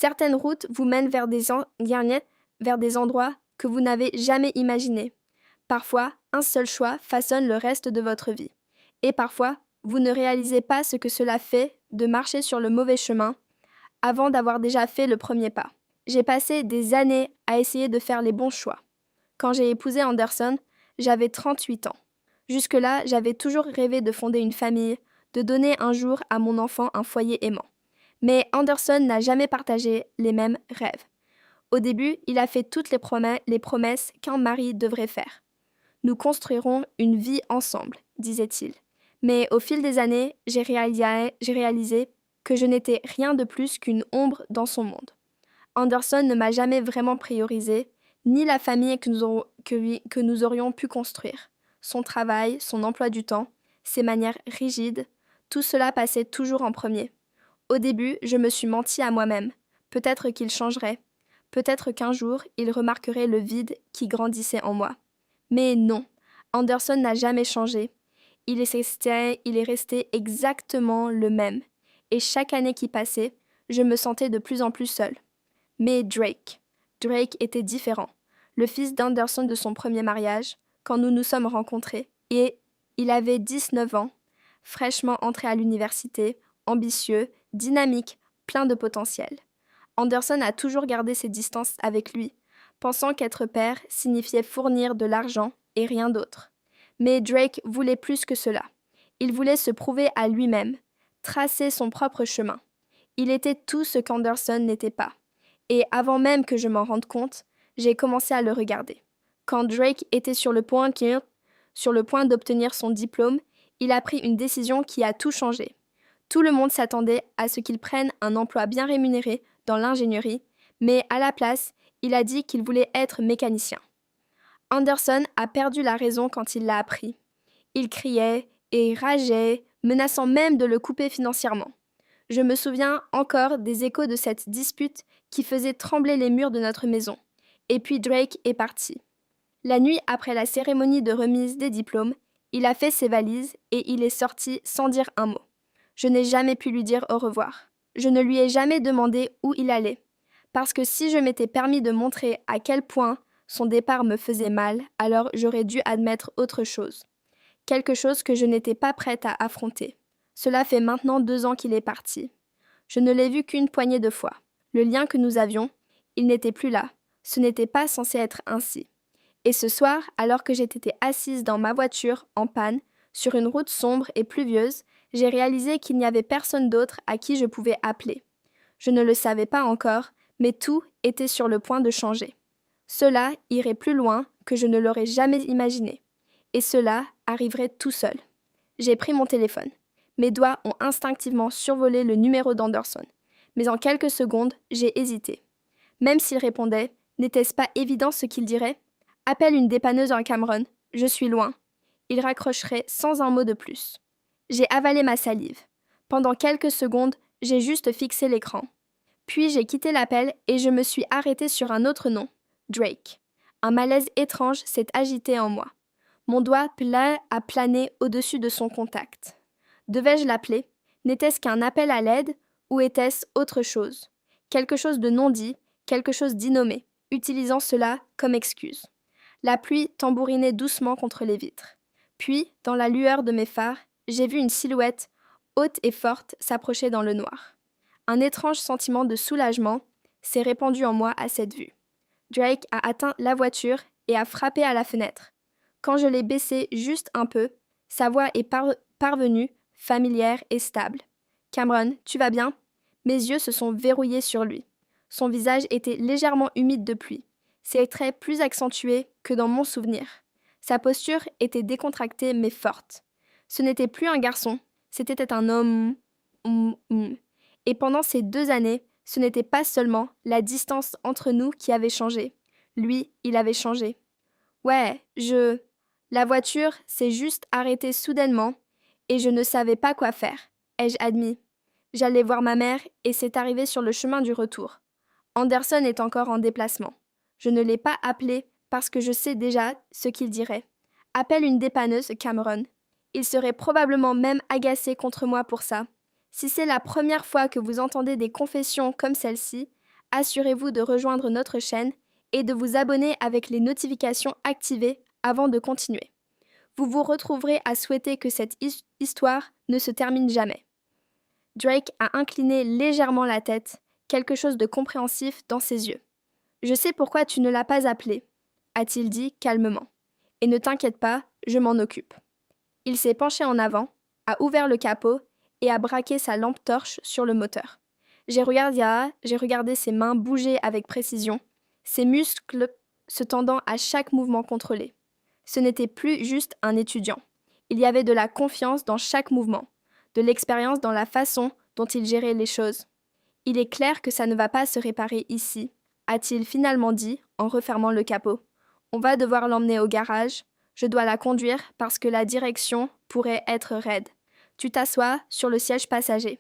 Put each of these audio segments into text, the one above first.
Certaines routes vous mènent vers des endroits que vous n'avez jamais imaginés. Parfois, un seul choix façonne le reste de votre vie. Et parfois, vous ne réalisez pas ce que cela fait de marcher sur le mauvais chemin avant d'avoir déjà fait le premier pas. J'ai passé des années à essayer de faire les bons choix. Quand j'ai épousé Anderson, j'avais 38 ans. Jusque-là, j'avais toujours rêvé de fonder une famille, de donner un jour à mon enfant un foyer aimant. Mais Anderson n'a jamais partagé les mêmes rêves. Au début, il a fait toutes les promesses qu'un mari devrait faire. Nous construirons une vie ensemble, disait-il. Mais au fil des années, j'ai réalisé que je n'étais rien de plus qu'une ombre dans son monde. Anderson ne m'a jamais vraiment priorisé, ni la famille que nous aurions pu construire. Son travail, son emploi du temps, ses manières rigides, tout cela passait toujours en premier. Au début, je me suis menti à moi-même. Peut-être qu'il changerait. Peut-être qu'un jour, il remarquerait le vide qui grandissait en moi. Mais non, Anderson n'a jamais changé. Il est resté exactement le même. Et chaque année qui passait, je me sentais de plus en plus seule. Mais Drake était différent. Le fils d'Anderson de son premier mariage, quand nous nous sommes rencontrés, et il avait 19 ans, fraîchement entré à l'université, ambitieux, dynamique, plein de potentiel. Anderson a toujours gardé ses distances avec lui, pensant qu'être père signifiait fournir de l'argent et rien d'autre. Mais Drake voulait plus que cela. Il voulait se prouver à lui-même, tracer son propre chemin. Il était tout ce qu'Anderson n'était pas. Et avant même que je m'en rende compte, j'ai commencé à le regarder. Quand Drake était sur le point d'obtenir son diplôme, il a pris une décision qui a tout changé. Tout le monde s'attendait à ce qu'il prenne un emploi bien rémunéré dans l'ingénierie, mais à la place, il a dit qu'il voulait être mécanicien. Anderson a perdu la raison quand il l'a appris. Il criait et rageait, menaçant même de le couper financièrement. Je me souviens encore des échos de cette dispute qui faisait trembler les murs de notre maison. Et puis Drake est parti. La nuit après la cérémonie de remise des diplômes, il a fait ses valises et il est sorti sans dire un mot. Je n'ai jamais pu lui dire au revoir. Je ne lui ai jamais demandé où il allait. Parce que si je m'étais permis de montrer à quel point son départ me faisait mal, alors j'aurais dû admettre autre chose. Quelque chose que je n'étais pas prête à affronter. Cela fait maintenant 2 ans qu'il est parti. Je ne l'ai vu qu'une poignée de fois. Le lien que nous avions, il n'était plus là. Ce n'était pas censé être ainsi. Et ce soir, alors que j'étais assise dans ma voiture, en panne, sur une route sombre et pluvieuse, j'ai réalisé qu'il n'y avait personne d'autre à qui je pouvais appeler. Je ne le savais pas encore, mais tout était sur le point de changer. Cela irait plus loin que je ne l'aurais jamais imaginé. Et cela arriverait tout seul. J'ai pris mon téléphone. Mes doigts ont instinctivement survolé le numéro d'Anderson. Mais en quelques secondes, j'ai hésité. Même s'il répondait, n'était-ce pas évident ce qu'il dirait ? Appelle une dépanneuse en Cameron, je suis loin. Il raccrocherait sans un mot de plus. J'ai avalé ma salive. Pendant quelques secondes, j'ai juste fixé l'écran. Puis j'ai quitté l'appel et je me suis arrêtée sur un autre nom, Drake. Un malaise étrange s'est agité en moi. Mon doigt a plané au-dessus de son contact. Devais-je l'appeler ? N'était-ce qu'un appel à l'aide ou était-ce autre chose ? Quelque chose de non dit, quelque chose d'innommé, utilisant cela comme excuse. La pluie tambourinait doucement contre les vitres. Puis, dans la lueur de mes phares, j'ai vu une silhouette, haute et forte, s'approcher dans le noir. Un étrange sentiment de soulagement s'est répandu en moi à cette vue. Drake a atteint la voiture et a frappé à la fenêtre. Quand je l'ai baissée juste un peu, sa voix est parvenue, familière et stable. « Cameron, tu vas bien ?» Mes yeux se sont verrouillés sur lui. Son visage était légèrement humide de pluie. Ses traits plus accentués que dans mon souvenir. Sa posture était décontractée mais forte. Ce n'était plus un garçon, c'était un homme. Et pendant ces 2 années, ce n'était pas seulement la distance entre nous qui avait changé. Lui, il avait changé. Ouais, La voiture s'est juste arrêtée soudainement et je ne savais pas quoi faire, ai-je admis. J'allais voir ma mère et c'est arrivé sur le chemin du retour. Anderson est encore en déplacement. Je ne l'ai pas appelé parce que je sais déjà ce qu'il dirait. Appelle une dépanneuse, Cameron. Il serait probablement même agacé contre moi pour ça. Si c'est la première fois que vous entendez des confessions comme celle-ci, assurez-vous de rejoindre notre chaîne et de vous abonner avec les notifications activées avant de continuer. Vous vous retrouverez à souhaiter que cette histoire ne se termine jamais. Drake a incliné légèrement la tête, quelque chose de compréhensif dans ses yeux. « Je sais pourquoi tu ne l'as pas appelé, » a-t-il dit calmement. « Et ne t'inquiète pas, je m'en occupe. » Il s'est penché en avant, a ouvert le capot et a braqué sa lampe torche sur le moteur. J'ai regardé ses mains bouger avec précision, ses muscles se tendant à chaque mouvement contrôlé. Ce n'était plus juste un étudiant. Il y avait de la confiance dans chaque mouvement, de l'expérience dans la façon dont il gérait les choses. « Il est clair que ça ne va pas se réparer ici, » a-t-il finalement dit en refermant le capot. « On va devoir l'emmener au garage. Je dois la conduire parce que la direction pourrait être raide. Tu t'assois sur le siège passager.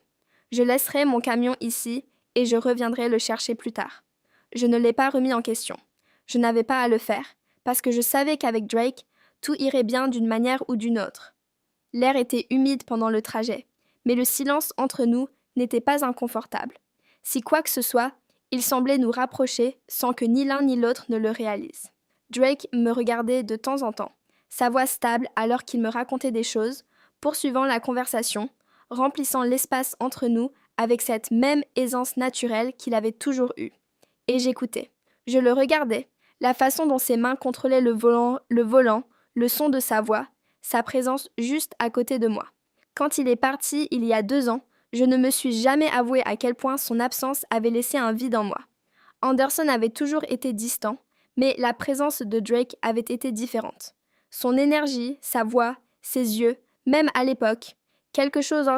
Je laisserai mon camion ici et je reviendrai le chercher plus tard. » Je ne l'ai pas remis en question. Je n'avais pas à le faire, parce que je savais qu'avec Drake, tout irait bien d'une manière ou d'une autre. L'air était humide pendant le trajet, mais le silence entre nous n'était pas inconfortable. Si quoi que ce soit, il semblait nous rapprocher sans que ni l'un ni l'autre ne le réalise. Drake me regardait de temps en temps, sa voix stable alors qu'il me racontait des choses, poursuivant la conversation, remplissant l'espace entre nous avec cette même aisance naturelle qu'il avait toujours eue. Et j'écoutais. Je le regardais, la façon dont ses mains contrôlaient le volant, le son de sa voix, sa présence juste à côté de moi. Quand il est parti il y a 2 ans, je ne me suis jamais avoué à quel point son absence avait laissé un vide en moi. Anderson avait toujours été distant, mais la présence de Drake avait été différente. Son énergie, sa voix, ses yeux, même à l'époque, quelque chose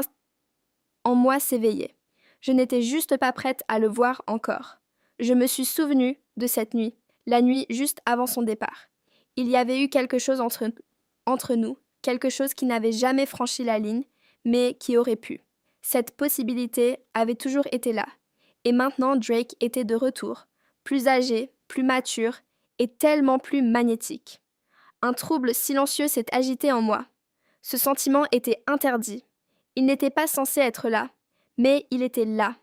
en moi s'éveillait. Je n'étais juste pas prête à le voir encore. Je me suis souvenue de cette nuit, la nuit juste avant son départ. Il y avait eu quelque chose entre nous, quelque chose qui n'avait jamais franchi la ligne, mais qui aurait pu. Cette possibilité avait toujours été là. Et maintenant Drake était de retour, plus âgé, plus mature et tellement plus magnétique. Un trouble silencieux s'est agité en moi. Ce sentiment était interdit. Il n'était pas censé être là, mais il était là.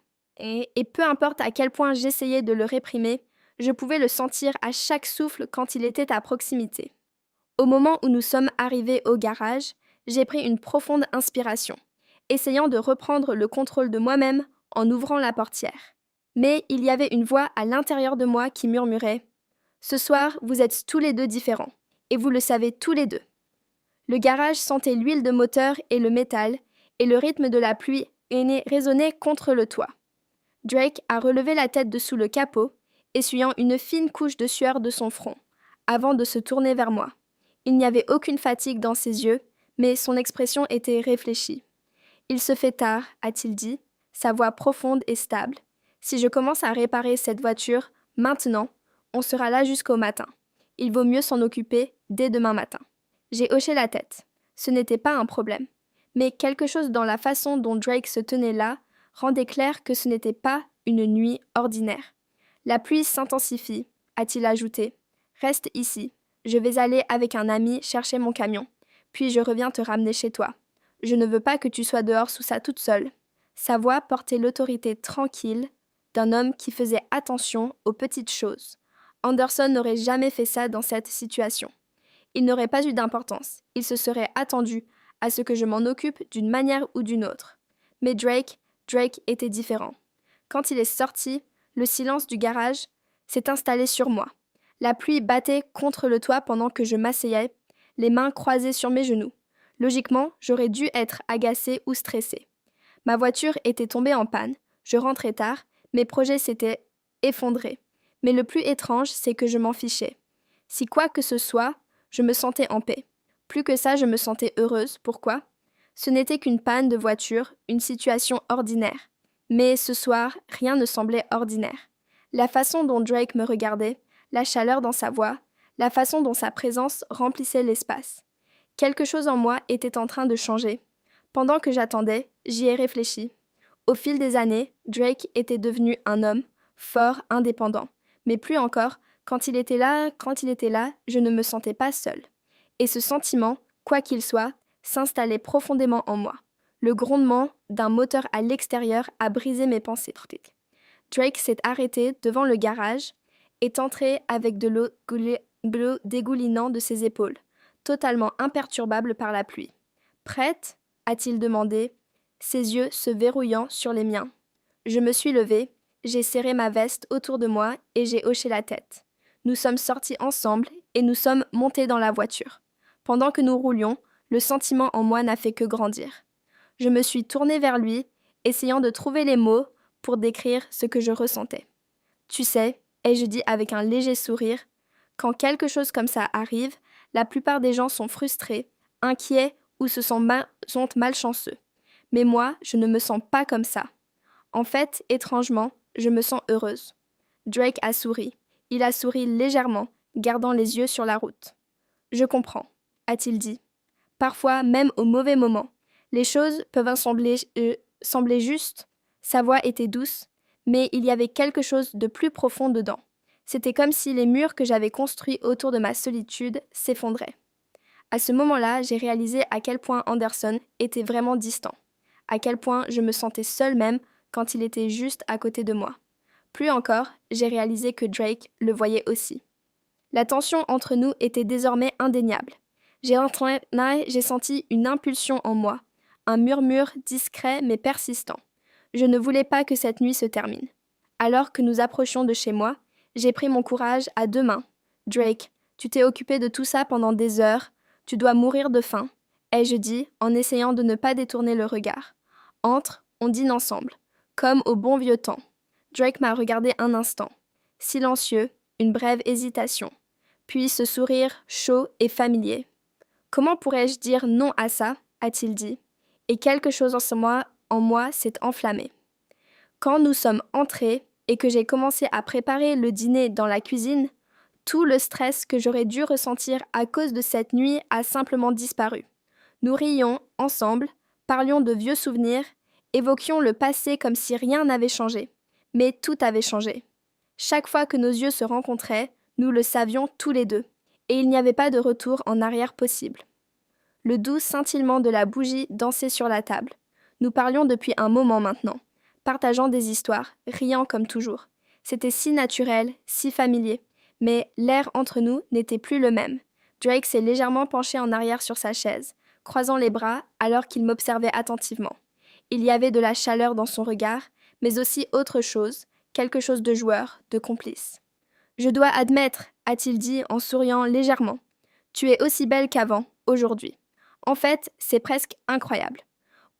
Et peu importe à quel point j'essayais de le réprimer, je pouvais le sentir à chaque souffle quand il était à proximité. Au moment où nous sommes arrivés au garage, j'ai pris une profonde inspiration, essayant de reprendre le contrôle de moi-même en ouvrant la portière. Mais il y avait une voix à l'intérieur de moi qui murmurait « Ce soir, vous êtes tous les deux différents, et vous le savez tous les deux. » Le garage sentait l'huile de moteur et le métal, et le rythme de la pluie résonnait contre le toit. Drake a relevé la tête de sous le capot, essuyant une fine couche de sueur de son front, avant de se tourner vers moi. Il n'y avait aucune fatigue dans ses yeux, mais son expression était réfléchie. « Il se fait tard, » a-t-il dit, sa voix profonde et stable. « Si je commence à réparer cette voiture, maintenant, on sera là jusqu'au matin. Il vaut mieux s'en occuper dès demain matin. » J'ai hoché la tête. Ce n'était pas un problème. Mais quelque chose dans la façon dont Drake se tenait là rendait clair que ce n'était pas une nuit ordinaire. « La pluie s'intensifie, » a-t-il ajouté. « Reste ici. Je vais aller avec un ami chercher mon camion, puis je reviens te ramener chez toi. Je ne veux pas que tu sois dehors sous ça toute seule. » Sa voix portait l'autorité tranquille d'un homme qui faisait attention aux petites choses. Anderson n'aurait jamais fait ça dans cette situation. Il n'aurait pas eu d'importance. Il se serait attendu à ce que je m'en occupe d'une manière ou d'une autre. Mais Drake était différent. Quand il est sorti, le silence du garage s'est installé sur moi. La pluie battait contre le toit pendant que je m'asseyais, les mains croisées sur mes genoux. Logiquement, j'aurais dû être agacée ou stressée. Ma voiture était tombée en panne, je rentrais tard, mes projets s'étaient effondrés. Mais le plus étrange, c'est que je m'en fichais. Si quoi que ce soit, je me sentais en paix. Plus que ça, je me sentais heureuse. Pourquoi ? Ce n'était qu'une panne de voiture, une situation ordinaire. Mais ce soir, rien ne semblait ordinaire. La façon dont Drake me regardait, la chaleur dans sa voix, la façon dont sa présence remplissait l'espace. Quelque chose en moi était en train de changer. Pendant que j'attendais, j'y ai réfléchi. Au fil des années, Drake était devenu un homme, fort, indépendant. Mais plus encore, quand il était là, je ne me sentais pas seule. Et ce sentiment, quoi qu'il soit, s'installait profondément en moi. Le grondement d'un moteur à l'extérieur a brisé mes pensées. Drake s'est arrêté devant le garage, est entré avec de l'eau dégoulinant de ses épaules, totalement imperturbable par la pluie. « Prête ?» a-t-il demandé, ses yeux se verrouillant sur les miens. Je me suis levée, j'ai serré ma veste autour de moi et j'ai hoché la tête. Nous sommes sortis ensemble et nous sommes montés dans la voiture. Pendant que nous roulions, le sentiment en moi n'a fait que grandir. Je me suis tournée vers lui, essayant de trouver les mots pour décrire ce que je ressentais. « Tu sais, » ai-je dit avec un léger sourire, « quand quelque chose comme ça arrive, la plupart des gens sont frustrés, inquiets ou sont malchanceux. Mais moi, je ne me sens pas comme ça. En fait, étrangement, je me sens heureuse. » Drake a souri. Il a souri légèrement, gardant les yeux sur la route. « Je comprends, » a-t-il dit. Parfois, même au mauvais moment, les choses peuvent sembler justes. Sa voix était douce, mais il y avait quelque chose de plus profond dedans. C'était comme si les murs que j'avais construits autour de ma solitude s'effondraient. À ce moment-là, j'ai réalisé à quel point Anderson était vraiment distant, à quel point je me sentais seule même quand il était juste à côté de moi. Plus encore, j'ai réalisé que Drake le voyait aussi. La tension entre nous était désormais indéniable. J'ai senti une impulsion en moi, un murmure discret mais persistant. Je ne voulais pas que cette nuit se termine. Alors que nous approchions de chez moi, j'ai pris mon courage à deux mains. « Drake, tu t'es occupé de tout ça pendant des heures. Tu dois mourir de faim, » ai-je dit en essayant de ne pas détourner le regard. « Entre, on dîne ensemble, comme au bon vieux temps. » Drake m'a regardé un instant. Silencieux, une brève hésitation. Puis ce sourire chaud et familier. « Comment pourrais-je dire non à ça ?» a-t-il dit. Et quelque chose en moi s'est enflammé. Quand nous sommes entrés et que j'ai commencé à préparer le dîner dans la cuisine, tout le stress que j'aurais dû ressentir à cause de cette nuit a simplement disparu. Nous rions ensemble, parlions de vieux souvenirs, évoquions le passé comme si rien n'avait changé. Mais tout avait changé. Chaque fois que nos yeux se rencontraient, nous le savions tous les deux, et il n'y avait pas de retour en arrière possible. Le doux scintillement de la bougie dansait sur la table. Nous parlions depuis un moment maintenant, partageant des histoires, riant comme toujours. C'était si naturel, si familier, mais l'air entre nous n'était plus le même. Drake s'est légèrement penché en arrière sur sa chaise, croisant les bras alors qu'il m'observait attentivement. Il y avait de la chaleur dans son regard, mais aussi autre chose, quelque chose de joueur, de complice. « Je dois admettre, » a-t-il dit en souriant légèrement, « tu es aussi belle qu'avant, aujourd'hui. En fait, c'est presque incroyable.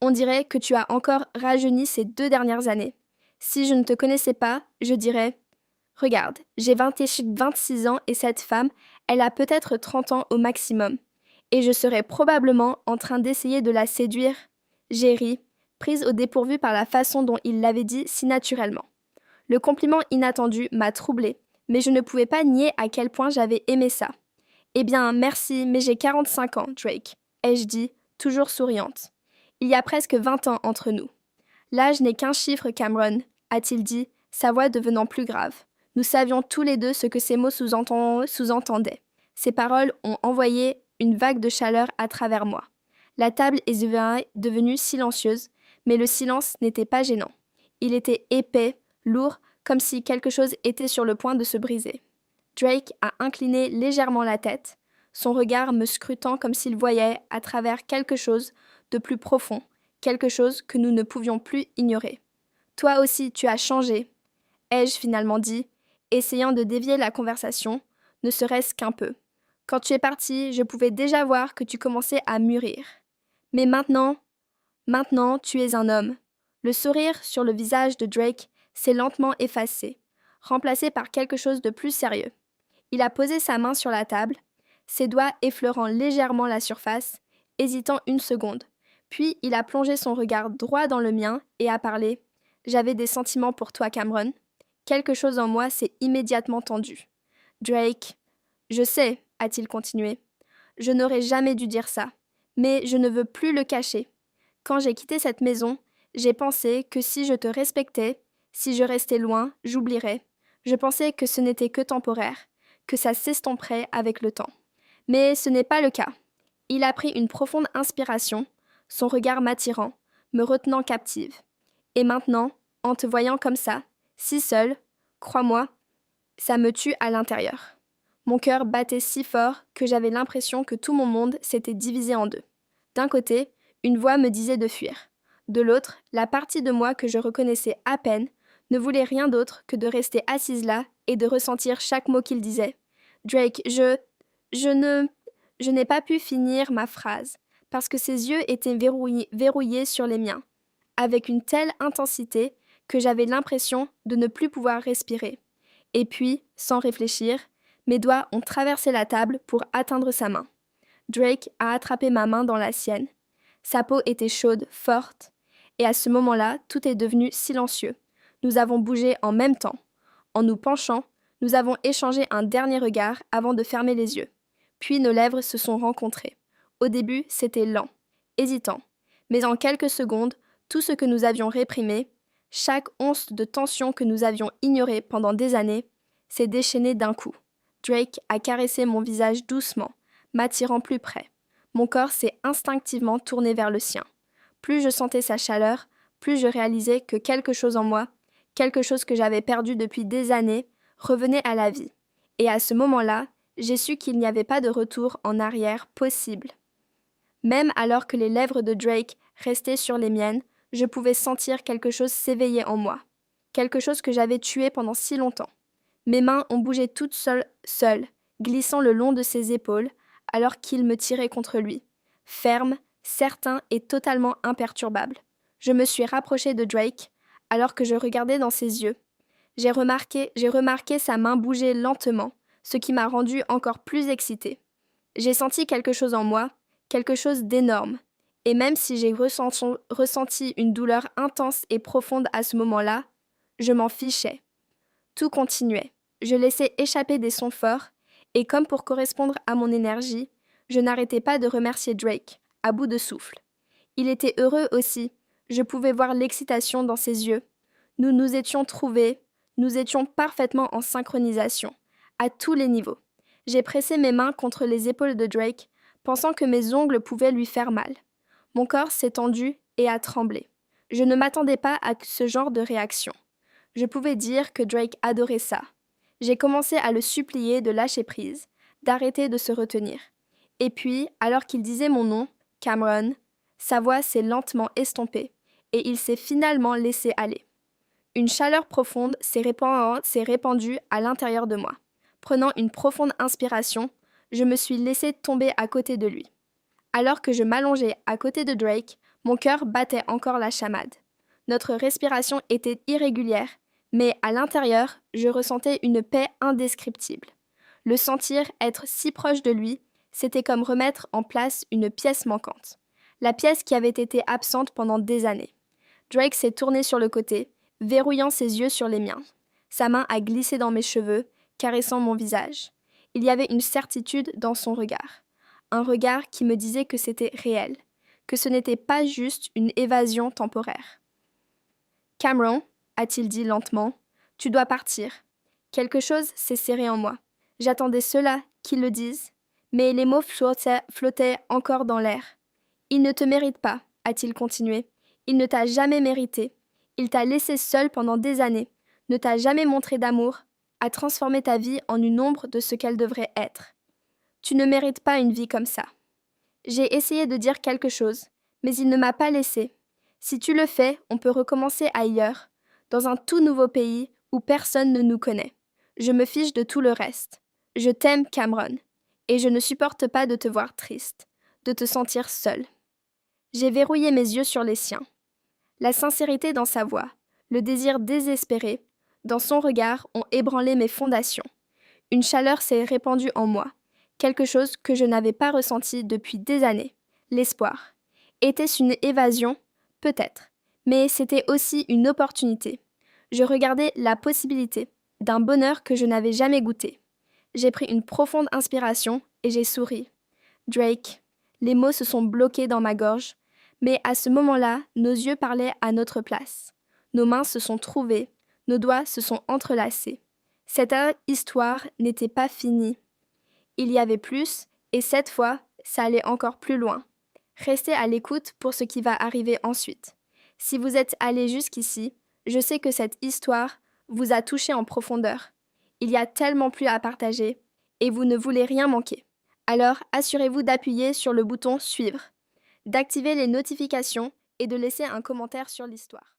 On dirait que tu as encore rajeuni ces 2 dernières années. Si je ne te connaissais pas, je dirais « Regarde, j'ai 26 ans et cette femme, elle a peut-être 30 ans au maximum. Et je serais probablement en train d'essayer de la séduire. » J'ai ri, prise au dépourvu par la façon dont il l'avait dit si naturellement. Le compliment inattendu m'a troublée, mais je ne pouvais pas nier à quel point j'avais aimé ça. « Eh bien, merci, mais j'ai 45 ans, Drake, » ai-je dit, toujours souriante. Il y a presque 20 ans entre nous. « L'âge n'est qu'un chiffre, Cameron, » a-t-il dit, sa voix devenant plus grave. Nous savions tous les deux ce que ces mots sous-entendaient. Ces paroles ont envoyé une vague de chaleur à travers moi. La table est devenue silencieuse, mais le silence n'était pas gênant. Il était épais, lourd, comme si quelque chose était sur le point de se briser. Drake a incliné légèrement la tête, son regard me scrutant comme s'il voyait à travers quelque chose de plus profond, quelque chose que nous ne pouvions plus ignorer. « Toi aussi, tu as changé, » ai-je finalement dit, essayant de dévier la conversation, ne serait-ce qu'un peu. « Quand tu es parti, je pouvais déjà voir que tu commençais à mûrir. Mais maintenant, tu es un homme. » Le sourire sur le visage de Drake s'est lentement effacé, remplacé par quelque chose de plus sérieux. Il a posé sa main sur la table, ses doigts effleurant légèrement la surface, hésitant une seconde. Puis il a plongé son regard droit dans le mien et a parlé. « J'avais des sentiments pour toi, Cameron. » Quelque chose en moi s'est immédiatement tendu. « Drake, je sais, » a-t-il continué. « Je n'aurais jamais dû dire ça, mais je ne veux plus le cacher. Quand j'ai quitté cette maison, j'ai pensé que si je te respectais, si je restais loin, j'oublierais. Je pensais que ce n'était que temporaire, que ça s'estomperait avec le temps. Mais ce n'est pas le cas. » Il a pris une profonde inspiration, son regard m'attirant, me retenant captive. « Et maintenant, en te voyant comme ça, Si seul, crois-moi, ça me tue à l'intérieur. Mon cœur battait si fort que j'avais l'impression que tout mon monde s'était divisé en deux. D'un côté, une voix me disait de fuir. De l'autre, la partie de moi que je reconnaissais à peine ne voulait rien d'autre que de rester assise là et de ressentir chaque mot qu'il disait. Drake, je n'ai pas pu finir ma phrase, parce que ses yeux étaient verrouillés sur les miens, avec une telle intensité que j'avais l'impression de ne plus pouvoir respirer. Et puis, sans réfléchir, mes doigts ont traversé la table pour atteindre sa main. Drake a attrapé ma main dans la sienne. Sa peau était chaude, forte, et à ce moment-là, tout est devenu silencieux. Nous avons bougé en même temps. En nous penchant, nous avons échangé un dernier regard avant de fermer les yeux. Puis nos lèvres se sont rencontrées. Au début, c'était lent, hésitant. Mais en quelques secondes, tout ce que nous avions réprimé, chaque once de tension que nous avions ignoré pendant des années, s'est déchaîné d'un coup. Drake a caressé mon visage doucement, m'attirant plus près. Mon corps s'est instinctivement tourné vers le sien. Plus je sentais sa chaleur, plus je réalisais que quelque chose en moi, quelque chose que j'avais perdu depuis des années, revenait à la vie. Et à ce moment-là, j'ai su qu'il n'y avait pas de retour en arrière possible. Même alors que les lèvres de Drake restaient sur les miennes, je pouvais sentir quelque chose s'éveiller en moi. Quelque chose que j'avais tué pendant si longtemps. Mes mains ont bougé toutes seules, glissant le long de ses épaules, alors qu'il me tirait contre lui. Ferme, certain et totalement imperturbable. Je me suis rapprochée de Drake, alors que je regardais dans ses yeux. J'ai remarqué sa main bouger lentement, ce qui m'a rendue encore plus excitée. J'ai senti quelque chose en moi, quelque chose d'énorme. Et même si j'ai ressenti une douleur intense et profonde à ce moment-là, je m'en fichais. Tout continuait. Je laissais échapper des sons forts, et comme pour correspondre à mon énergie, je n'arrêtais pas de remercier Drake, à bout de souffle. Il était heureux aussi. Je pouvais voir l'excitation dans ses yeux. Nous nous étions trouvés, nous étions parfaitement en synchronisation, à tous les niveaux. J'ai pressé mes mains contre les épaules de Drake, pensant que mes ongles pouvaient lui faire mal. Mon corps s'est tendu et a tremblé. Je ne m'attendais pas à ce genre de réaction. Je pouvais dire que Drake adorait ça. J'ai commencé à le supplier de lâcher prise, d'arrêter de se retenir. Et puis, alors qu'il disait mon nom, Cameron, sa voix s'est lentement estompée et il s'est finalement laissé aller. Une chaleur profonde s'est répandue à l'intérieur de moi. Prenant une profonde inspiration, je me suis laissé tomber à côté de lui. Alors que je m'allongeais à côté de Drake, mon cœur battait encore la chamade. Notre respiration était irrégulière, mais à l'intérieur, je ressentais une paix indescriptible. Le sentir être si proche de lui, c'était comme remettre en place une pièce manquante. La pièce qui avait été absente pendant des années. Drake s'est tourné sur le côté, verrouillant ses yeux sur les miens. Sa main a glissé dans mes cheveux, caressant mon visage. Il y avait une certitude dans son regard. Un regard qui me disait que c'était réel, que ce n'était pas juste une évasion temporaire. « Cameron, a-t-il dit lentement, tu dois partir. Quelque chose s'est serré en moi. J'attendais cela, qu'il le dise, mais les mots flottaient encore dans l'air. Il ne te mérite pas, a-t-il continué. Il ne t'a jamais mérité. Il t'a laissé seul pendant des années, ne t'a jamais montré d'amour, a transformé ta vie en une ombre de ce qu'elle devrait être. Tu ne mérites pas une vie comme ça. J'ai essayé de dire quelque chose, mais il ne m'a pas laissé. Si tu le fais, on peut recommencer ailleurs, dans un tout nouveau pays où personne ne nous connaît. Je me fiche de tout le reste. Je t'aime, Cameron, et je ne supporte pas de te voir triste, de te sentir seul. » J'ai verrouillé mes yeux sur les siens. La sincérité dans sa voix, le désir désespéré, dans son regard ont ébranlé mes fondations. Une chaleur s'est répandue en moi, quelque chose que je n'avais pas ressenti depuis des années, l'espoir. Était-ce une évasion ? Peut-être, mais c'était aussi une opportunité. Je regardais la possibilité d'un bonheur que je n'avais jamais goûté. J'ai pris une profonde inspiration et j'ai souri. Drake, les mots se sont bloqués dans ma gorge, mais à ce moment-là, nos yeux parlaient à notre place. Nos mains se sont trouvées, nos doigts se sont entrelacés. Cette histoire n'était pas finie. Il y avait plus, et cette fois, ça allait encore plus loin. Restez à l'écoute pour ce qui va arriver ensuite. Si vous êtes allé jusqu'ici, je sais que cette histoire vous a touché en profondeur. Il y a tellement plus à partager et vous ne voulez rien manquer. Alors, assurez-vous d'appuyer sur le bouton Suivre, d'activer les notifications et de laisser un commentaire sur l'histoire.